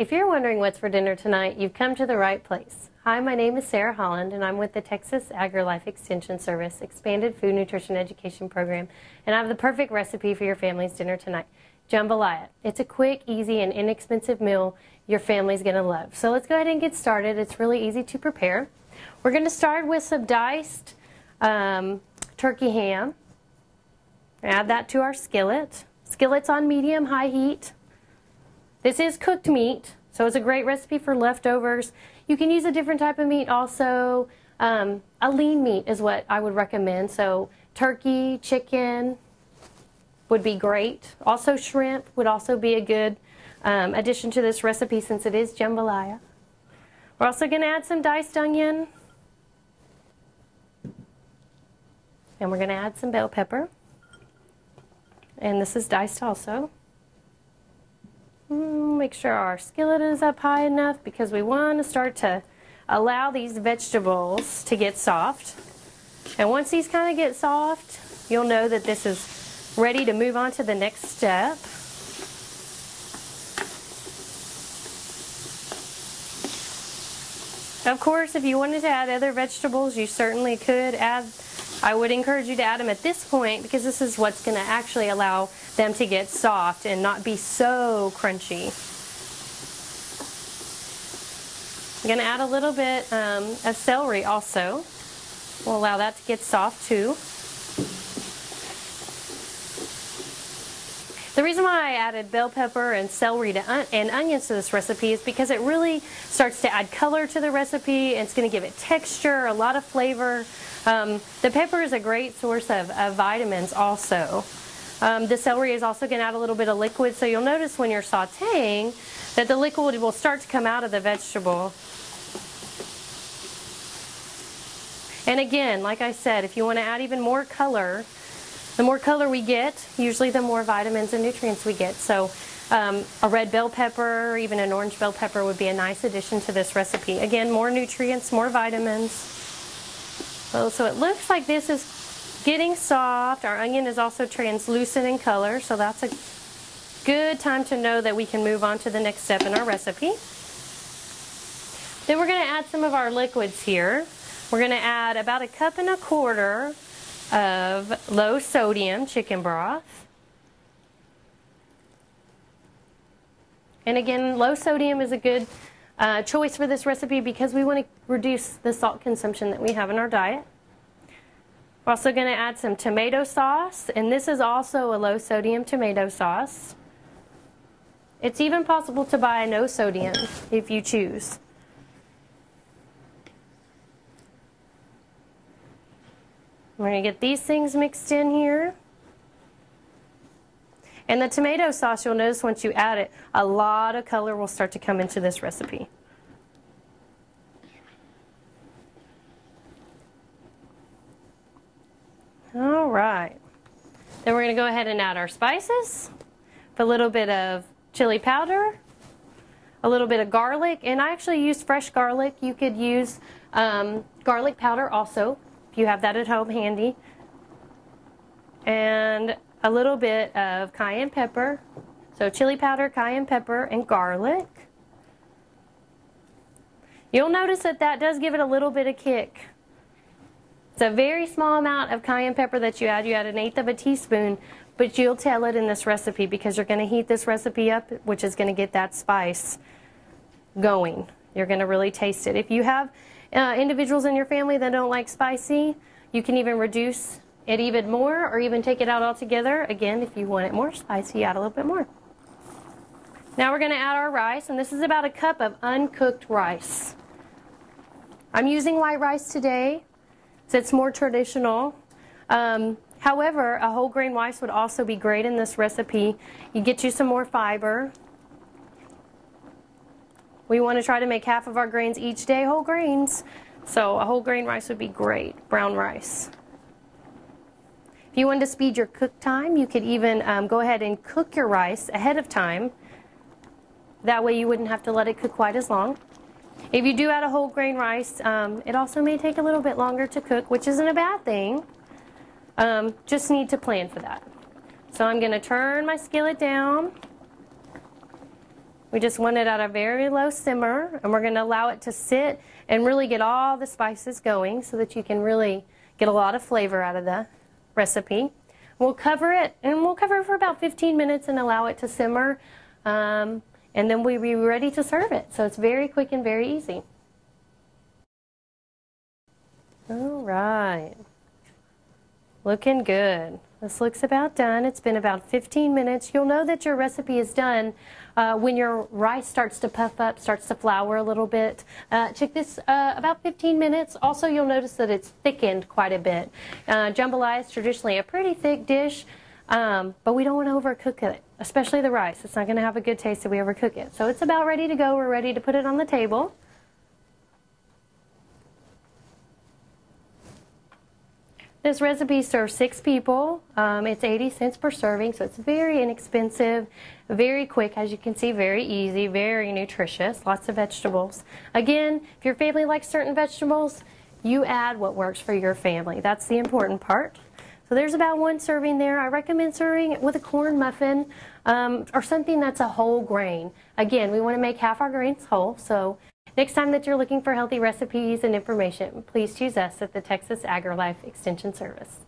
If you're wondering what's for dinner tonight, you've come to the right place. Hi, my name is Sarah Holland, and I'm with the Texas AgriLife Extension Service Expanded Food Nutrition Education Program, and I have the perfect recipe for your family's dinner tonight, Jambalaya. It's a quick, easy, and inexpensive meal your family's going to love. So let's go ahead and get started. It's really easy to prepare. We're going to start with some diced turkey ham. Add that to our skillet. Skillet's on medium-high heat. This is cooked meat, so it's a great recipe for leftovers. You can use a different type of meat also. A lean meat is what I would recommend. So turkey, chicken would be great. Also shrimp would also be a good addition to this recipe since it is jambalaya. We're also going to add some diced onion. And we're going to add some bell pepper. And this is diced also. Make sure our skillet is up high enough because we want to start to allow these vegetables to get soft. And once these kind of get soft, you'll know that this is ready to move on to the next step. Of course, if you wanted to add other vegetables, you certainly could add. I would encourage you to add them at this point because this is what's going to actually allow them to get soft and not be so crunchy. I'm going to add a little bit of celery also. We'll allow that to get soft too. The reason why I added bell pepper and celery and onions to this recipe is because it really starts to add color to the recipe. It's going to give it texture, a lot of flavor. The pepper is a great source of vitamins also. The celery is also going to add a little bit of liquid, so you'll notice when you're sauteing that the liquid will start to come out of the vegetable. And again, like I said, if you want to add even more color, the more color we get, usually the more vitamins and nutrients we get. So a red bell pepper or even an orange bell pepper would be a nice addition to this recipe. Again, more nutrients, more vitamins. So it looks like this is getting soft. Our onion is also translucent in color, so that's a good time to know that we can move on to the next step in our recipe. Then we're going to add some of our liquids here. We're going to add about 1.25 cups of low sodium chicken broth. And again, low sodium is a good choice for this recipe because we want to reduce the salt consumption that we have in our diet. We're also going to add some tomato sauce, and this is also a low sodium tomato sauce. It's even possible to buy a no sodium if you choose. We're going to get these things mixed in here. And the tomato sauce, you'll notice once you add it, a lot of color will start to come into this recipe. All right. Then we're going to go ahead and add our spices. A little bit of chili powder, a little bit of garlic, and I actually used fresh garlic. You could use garlic powder also, if you have that at home handy. And a little bit of cayenne pepper. So chili powder, cayenne pepper, and garlic. You'll notice that that does give it a little bit of kick. It's a very small amount of cayenne pepper that you add. You add 1/8 teaspoon, but you'll tell it in this recipe because you're going to heat this recipe up, which is going to get that spice going. You're going to really taste it. If you have individuals in your family that don't like spicy, you can even reduce it even more or even take it out altogether. Again, if you want it more spicy, add a little bit more. Now we're going to add our rice, and this is about 1 cup of uncooked rice. I'm using white rice today, so it's more traditional. However, a whole grain rice would also be great in this recipe. You get you some more fiber. We want to try to make half of our grains each day whole grains, so a whole grain rice would be great, brown rice. If you wanted to speed your cook time, you could even go ahead and cook your rice ahead of time. That way you wouldn't have to let it cook quite as long. If you do add a whole grain rice, it also may take a little bit longer to cook, which isn't a bad thing. Just need to plan for that. So I'm going to turn my skillet down. We just want it at a very low simmer, and we're going to allow it to sit and really get all the spices going so that you can really get a lot of flavor out of the recipe. We'll cover it, and we'll cover it for about 15 minutes and allow it to simmer, and then we'll be ready to serve it. So it's very quick and very easy. All right. Looking good. This looks about done. It's been about 15 minutes. You'll know that your recipe is done when your rice starts to puff up, starts to flour a little bit. Check this about 15 minutes. Also, you'll notice that it's thickened quite a bit. Jambalaya is traditionally a pretty thick dish, but we don't want to overcook it, especially the rice. It's not going to have a good taste if we overcook it. So it's about ready to go. We're ready to put it on the table. This recipe serves 6 people. It's 80 cents per serving, so it's very inexpensive, very quick, as you can see, very easy, very nutritious, lots of vegetables. Again, if your family likes certain vegetables, you add what works for your family. That's the important part. So there's about 1 serving there. I recommend serving it with a corn muffin or something that's a whole grain. Again, we want to make half our grains whole, so next time that you're looking for healthy recipes and information, please choose us at the Texas AgriLife Extension Service.